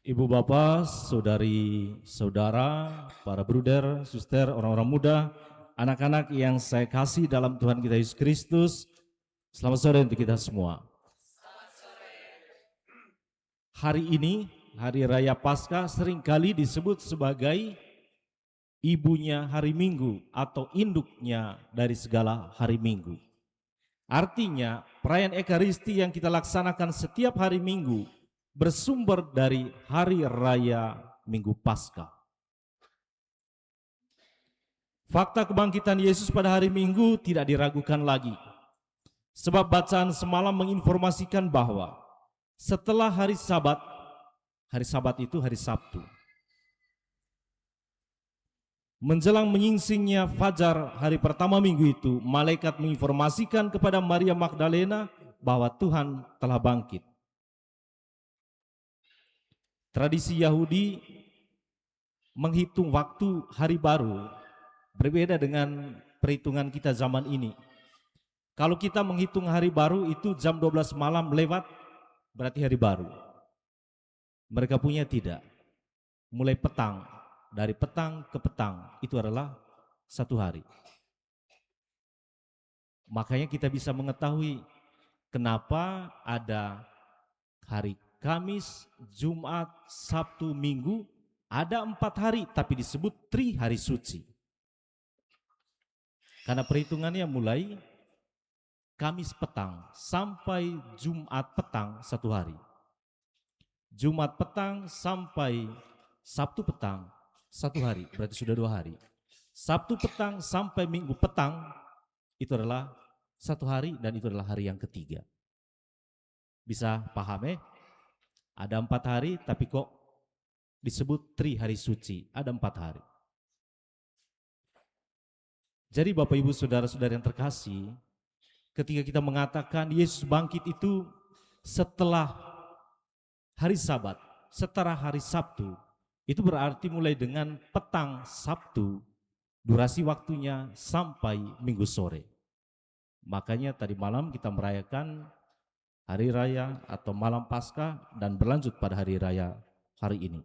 Ibu bapak, saudari saudara, para bruder, suster, orang-orang muda, anak-anak yang saya kasih dalam Tuhan kita Yesus Kristus, selamat sore untuk kita semua. Hari ini, Hari Raya Paskah seringkali disebut sebagai ibunya hari Minggu atau induknya dari segala hari Minggu. Artinya, perayaan Ekaristi yang kita laksanakan setiap hari Minggu bersumber dari Hari Raya Minggu Paskah. Fakta kebangkitan Yesus pada hari Minggu tidak diragukan lagi. Sebab bacaan semalam menginformasikan bahwa setelah hari Sabat itu hari Sabtu, menjelang menyingsingnya fajar hari pertama minggu itu, malaikat menginformasikan kepada Maria Magdalena bahwa Tuhan telah bangkit. Tradisi Yahudi menghitung waktu hari baru berbeda dengan perhitungan kita zaman ini. Kalau kita menghitung hari baru itu jam 12 malam lewat, berarti hari baru. Mereka punya tidak. Mulai petang, dari petang ke petang, itu adalah satu hari. Makanya kita bisa mengetahui kenapa ada hari Kamis, Jumat, Sabtu, Minggu, ada 4 hari tapi disebut Tri Hari Suci. Karena perhitungannya mulai Kamis petang sampai Jumat petang satu hari. Jumat petang sampai Sabtu petang satu hari, berarti sudah 2 hari. Sabtu petang sampai Minggu petang itu adalah satu hari dan itu adalah hari yang ketiga. Bisa paham ya? Ada 4 hari tapi kok disebut Tri Hari Suci, ada 4 hari. Jadi Bapak Ibu Saudara-saudara yang terkasih, ketika kita mengatakan Yesus bangkit itu setelah hari Sabat, setelah hari Sabtu, itu berarti mulai dengan petang Sabtu, durasi waktunya sampai Minggu sore. Makanya tadi malam kita merayakan Hari Raya atau Malam Paskah dan berlanjut pada Hari Raya hari ini.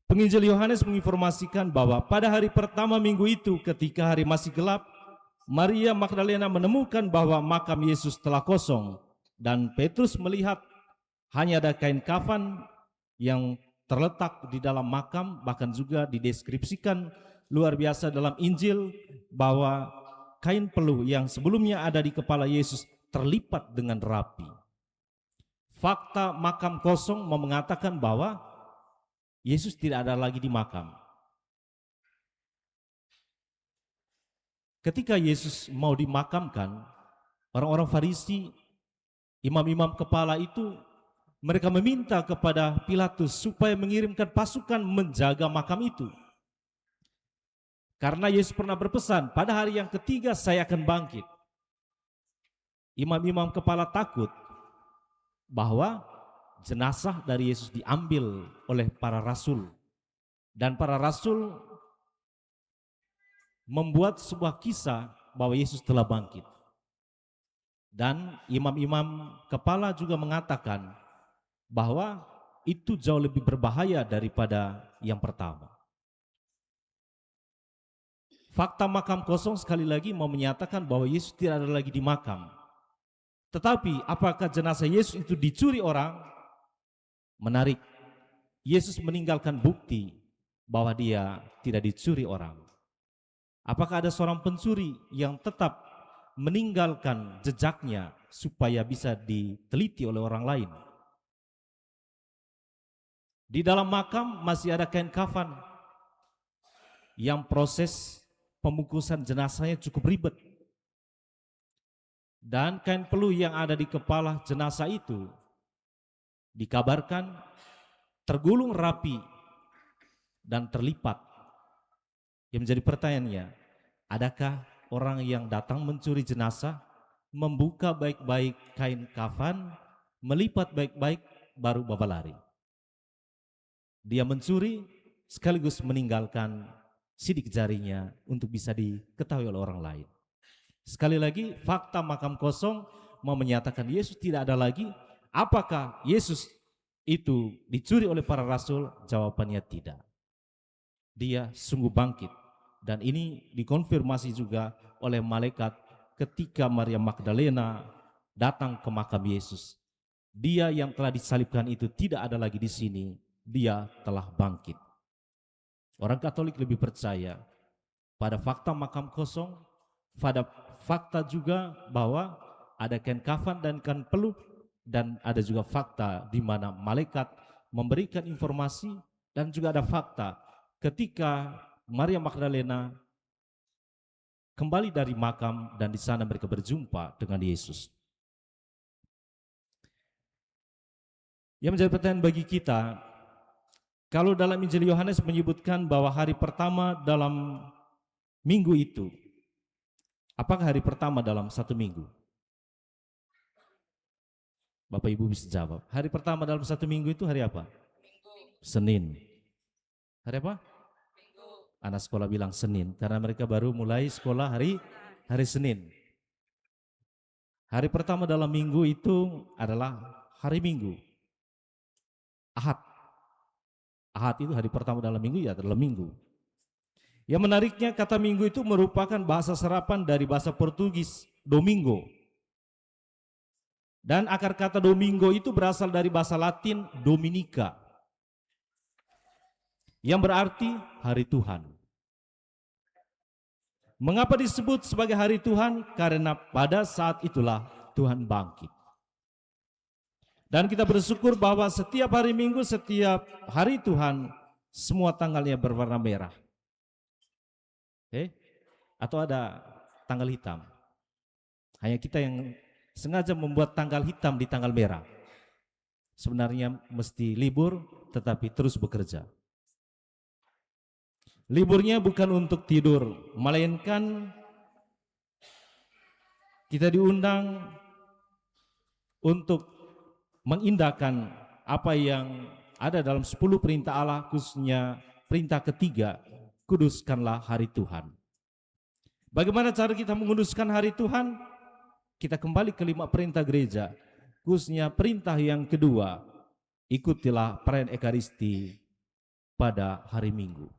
Penginjil Yohanes menginformasikan bahwa pada hari pertama minggu itu ketika hari masih gelap, Maria Magdalena menemukan bahwa makam Yesus telah kosong dan Petrus melihat hanya ada kain kafan yang terletak di dalam makam, bahkan juga dideskripsikan luar biasa dalam Injil bahwa kain peluh yang sebelumnya ada di kepala Yesus terlipat dengan rapi. Fakta makam kosong mengatakan bahwa Yesus tidak ada lagi di makam. Ketika Yesus mau dimakamkan, orang-orang Farisi, imam-imam kepala itu, mereka meminta kepada Pilatus supaya mengirimkan pasukan menjaga makam itu. Karena Yesus pernah berpesan, pada hari yang ketiga saya akan bangkit. Imam-imam kepala takut bahwa jenazah dari Yesus diambil oleh para rasul. Dan para rasul membuat sebuah kisah bahwa Yesus telah bangkit. Dan imam-imam kepala juga mengatakan bahwa itu jauh lebih berbahaya daripada yang pertama. Fakta makam kosong sekali lagi mau menyatakan bahwa Yesus tidak ada lagi di makam. Tetapi apakah jenazah Yesus itu dicuri orang? Menarik. Yesus meninggalkan bukti bahwa dia tidak dicuri orang. Apakah ada seorang pencuri yang tetap meninggalkan jejaknya supaya bisa diteliti oleh orang lain? Di dalam makam masih ada kain kafan yang proses pembungkusan jenazahnya cukup ribet. Dan kain peluh yang ada di kepala jenazah itu dikabarkan tergulung rapi dan terlipat. Yang menjadi pertanyaannya, adakah orang yang datang mencuri jenazah membuka baik-baik kain kafan, melipat baik-baik, baru bawa lari? Dia mencuri sekaligus meninggalkan sidik jarinya untuk bisa diketahui oleh orang lain. Sekali lagi, fakta makam kosong mau menyatakan Yesus tidak ada lagi. Apakah Yesus itu dicuri oleh para rasul? Jawabannya tidak. Dia sungguh bangkit. Dan ini dikonfirmasi juga oleh malaikat ketika Maria Magdalena datang ke makam Yesus. Dia yang telah disalibkan itu tidak ada lagi di sini. Dia telah bangkit. Orang Katolik lebih percaya pada fakta makam kosong, pada fakta juga bahwa ada kain kafan dan kain peluh, dan ada juga fakta di mana malaikat memberikan informasi, dan juga ada fakta ketika Maria Magdalena kembali dari makam dan di sana mereka berjumpa dengan Yesus. Yang menjadi pertanyaan bagi kita, kalau dalam Injil Yohanes menyebutkan bahwa hari pertama dalam minggu itu, apakah hari pertama dalam satu minggu? Bapak Ibu bisa jawab. Hari pertama dalam satu minggu itu hari apa? Senin. Hari apa? Anak sekolah bilang Senin, karena mereka baru mulai sekolah hari Senin. Hari pertama dalam minggu itu adalah hari Minggu. Ahad. Ahad itu hari pertama dalam minggu, ya adalah minggu. Yang menariknya kata minggu itu merupakan bahasa serapan dari bahasa Portugis, domingo. Dan akar kata domingo itu berasal dari bahasa Latin dominica, yang berarti hari Tuhan. Mengapa disebut sebagai hari Tuhan? Karena pada saat itulah Tuhan bangkit. Dan kita bersyukur bahwa setiap hari Minggu, setiap hari Tuhan, semua tanggalnya berwarna merah. Atau ada tanggal hitam. Hanya kita yang sengaja membuat tanggal hitam di tanggal merah. Sebenarnya mesti libur, tetapi terus bekerja. Liburnya bukan untuk tidur, melainkan kita diundang untuk mengindahkan apa yang ada dalam 10 perintah Allah, khususnya perintah ketiga, kuduskanlah hari Tuhan. Bagaimana cara kita menguduskan hari Tuhan? Kita kembali ke 5 perintah gereja, khususnya perintah yang kedua, ikutilah perayaan Ekaristi pada hari Minggu.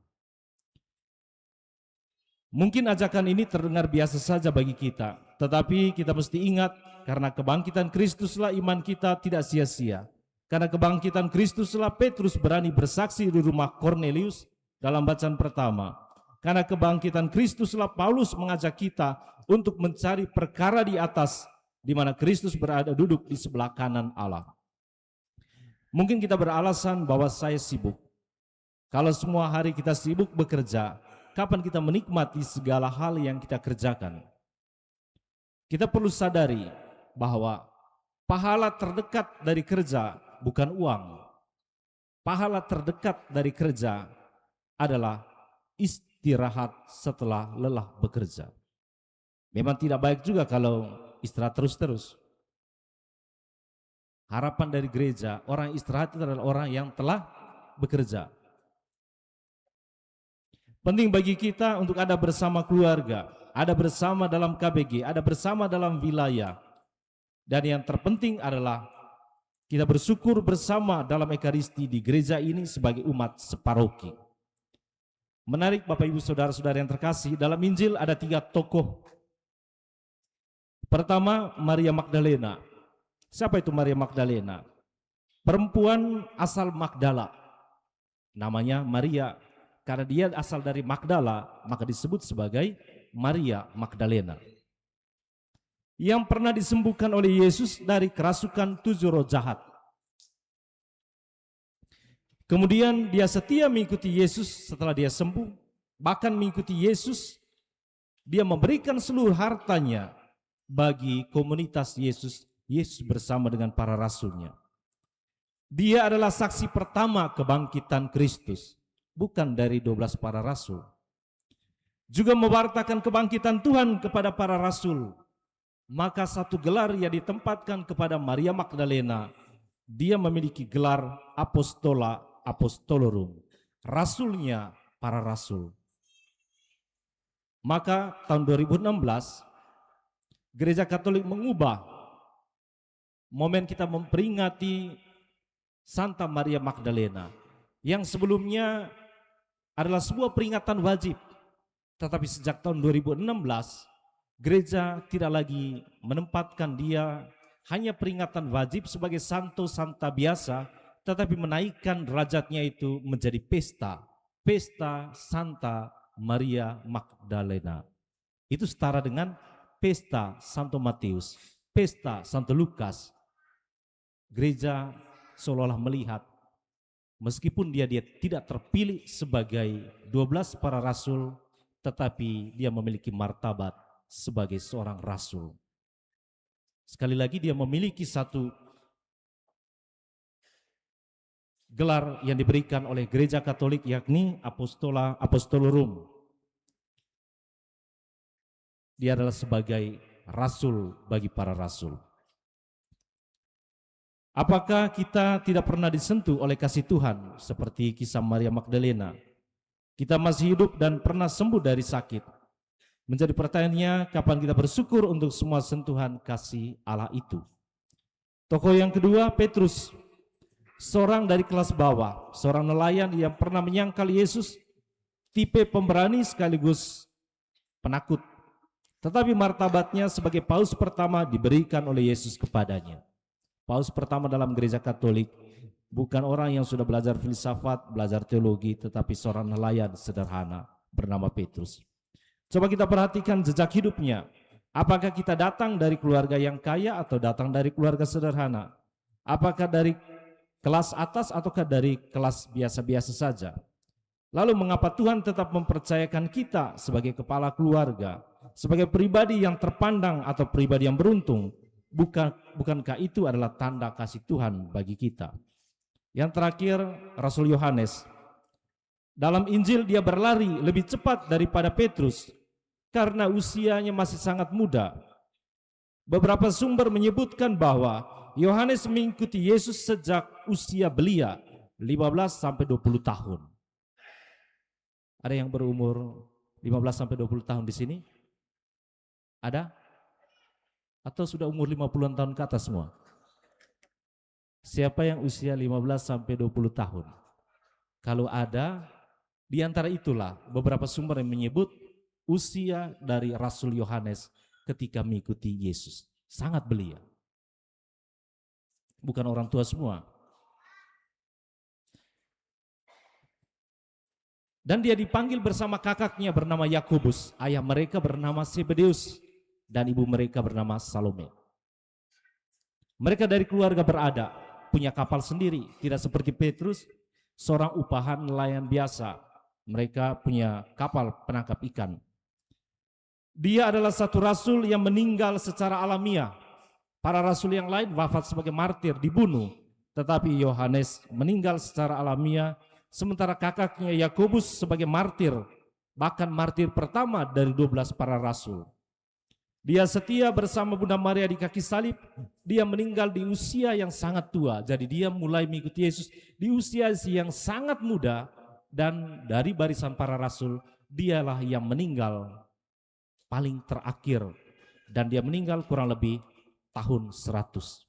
Mungkin ajakan ini terdengar biasa saja bagi kita, tetapi kita mesti ingat, karena kebangkitan Kristuslah iman kita tidak sia-sia. Karena kebangkitan Kristuslah Petrus berani bersaksi di rumah Cornelius dalam bacaan pertama. Karena kebangkitan Kristuslah Paulus mengajak kita untuk mencari perkara di atas, di mana Kristus berada duduk di sebelah kanan Allah. Mungkin kita beralasan bahwa saya sibuk. Kalau semua hari kita sibuk bekerja, kapan kita menikmati segala hal yang kita kerjakan? Kita perlu sadari bahwa pahala terdekat dari kerja bukan uang. Pahala terdekat dari kerja adalah istirahat setelah lelah bekerja. Memang tidak baik juga kalau istirahat terus-terus. Harapan dari gereja, orang istirahat itu adalah orang yang telah bekerja. Penting bagi kita untuk ada bersama keluarga, ada bersama dalam KBG, ada bersama dalam wilayah. Dan yang terpenting adalah kita bersyukur bersama dalam Ekaristi di gereja ini sebagai umat separoki. Menarik Bapak Ibu Saudara-saudara yang terkasih, dalam Injil ada 3 tokoh. Pertama, Maria Magdalena. Siapa itu Maria Magdalena? Perempuan asal Magdala. Namanya Maria. Karena dia asal dari Magdala, maka disebut sebagai Maria Magdalena. Yang pernah disembuhkan oleh Yesus dari kerasukan 7 roh jahat. Kemudian dia setia mengikuti Yesus setelah dia sembuh. Bahkan mengikuti Yesus, dia memberikan seluruh hartanya bagi komunitas Yesus. Yesus bersama dengan para rasulnya. Dia adalah saksi pertama kebangkitan Kristus. Bukan dari 12 para rasul. Juga mewartakan kebangkitan Tuhan kepada para rasul. Maka satu gelar yang ditempatkan kepada Maria Magdalena, dia memiliki gelar Apostola Apostolorum, rasulnya para rasul. Maka tahun 2016 Gereja Katolik mengubah momen kita memperingati Santa Maria Magdalena, yang sebelumnya adalah sebuah peringatan wajib. Tetapi sejak tahun 2016, gereja tidak lagi menempatkan dia hanya peringatan wajib sebagai santo santa biasa, tetapi menaikkan derajatnya itu menjadi pesta Santa Maria Magdalena. Itu setara dengan pesta Santo Matius, pesta Santo Lukas. Gereja seolah-olah melihat, meskipun dia tidak terpilih sebagai 12 para rasul, tetapi dia memiliki martabat sebagai seorang rasul. Sekali lagi, dia memiliki satu gelar yang diberikan oleh Gereja Katolik, yakni Apostolorum. Dia adalah sebagai rasul bagi para rasul. Apakah kita tidak pernah disentuh oleh kasih Tuhan seperti kisah Maria Magdalena? Kita masih hidup dan pernah sembuh dari sakit. Menjadi pertanyaannya, kapan kita bersyukur untuk semua sentuhan kasih Allah itu? Tokoh yang kedua, Petrus, seorang dari kelas bawah, seorang nelayan yang pernah menyangkal Yesus, tipe pemberani sekaligus penakut. Tetapi martabatnya sebagai paus pertama diberikan oleh Yesus kepadanya. Paus pertama dalam Gereja Katolik bukan orang yang sudah belajar filsafat, belajar teologi, tetapi seorang nelayan sederhana bernama Petrus. Coba kita perhatikan jejak hidupnya. Apakah kita datang dari keluarga yang kaya atau datang dari keluarga sederhana? Apakah dari kelas atas ataukah dari kelas biasa-biasa saja? Lalu mengapa Tuhan tetap mempercayakan kita sebagai kepala keluarga, sebagai pribadi yang terpandang atau pribadi yang beruntung? Bukankah itu adalah tanda kasih Tuhan bagi kita? Yang terakhir, Rasul Yohanes. Dalam Injil dia berlari lebih cepat daripada Petrus karena usianya masih sangat muda. Beberapa sumber menyebutkan bahwa Yohanes mengikuti Yesus sejak usia belia 15 sampai 20 tahun. Ada yang berumur 15 sampai 20 tahun di sini? Ada? Atau sudah umur 50-an tahun ke atas semua? Siapa yang usia 15 sampai 20 tahun? Kalau ada, di antara itulah beberapa sumber yang menyebut usia dari Rasul Yohanes ketika mengikuti Yesus. Sangat belia. Bukan orang tua semua. Dan dia dipanggil bersama kakaknya bernama Yakobus, ayah mereka bernama Zebedeus, dan ibu mereka bernama Salome. Mereka dari keluarga berada, punya kapal sendiri, tidak seperti Petrus, seorang upahan nelayan biasa. Mereka punya kapal penangkap ikan. Dia adalah satu rasul yang meninggal secara alamiah. Para rasul yang lain wafat sebagai martir, dibunuh. Tetapi Yohanes meninggal secara alamiah, sementara kakaknya Yakobus sebagai martir, bahkan martir pertama dari 12 para rasul. Dia setia bersama Bunda Maria di kaki salib. Dia meninggal di usia yang sangat tua. Jadi dia mulai mengikuti Yesus di usia yang sangat muda. Dan dari barisan para rasul, dialah yang meninggal paling terakhir. Dan dia meninggal kurang lebih tahun 100.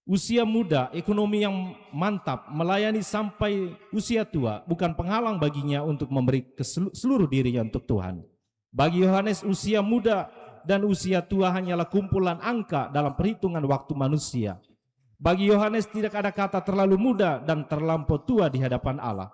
Usia muda, ekonomi yang mantap, melayani sampai usia tua bukan penghalang baginya untuk memberi seluruh dirinya untuk Tuhan. Bagi Yohanes, usia muda dan usia tua hanyalah kumpulan angka dalam perhitungan waktu manusia. Bagi Yohanes tidak ada kata terlalu muda dan terlampau tua di hadapan Allah.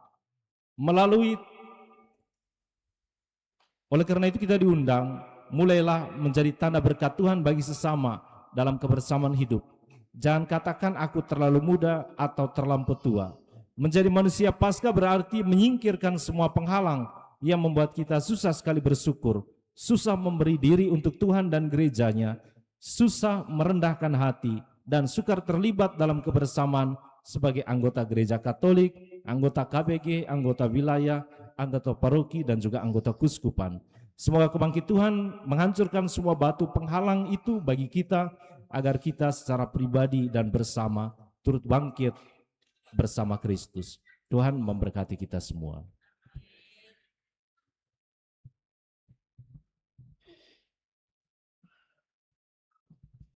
Oleh karena itu kita diundang, mulailah menjadi tanda berkat Tuhan bagi sesama dalam kebersamaan hidup. Jangan katakan aku terlalu muda atau terlampau tua. Menjadi manusia Paskah berarti menyingkirkan semua penghalang yang membuat kita susah sekali bersyukur, susah memberi diri untuk Tuhan dan gerejanya, susah merendahkan hati, dan sukar terlibat dalam kebersamaan sebagai anggota Gereja Katolik, anggota KBG, anggota wilayah, anggota paroki, dan juga anggota kuskupan. Semoga kebangkit Tuhan menghancurkan semua batu penghalang itu bagi kita, agar kita secara pribadi dan bersama turut bangkit bersama Kristus. Tuhan memberkati kita semua.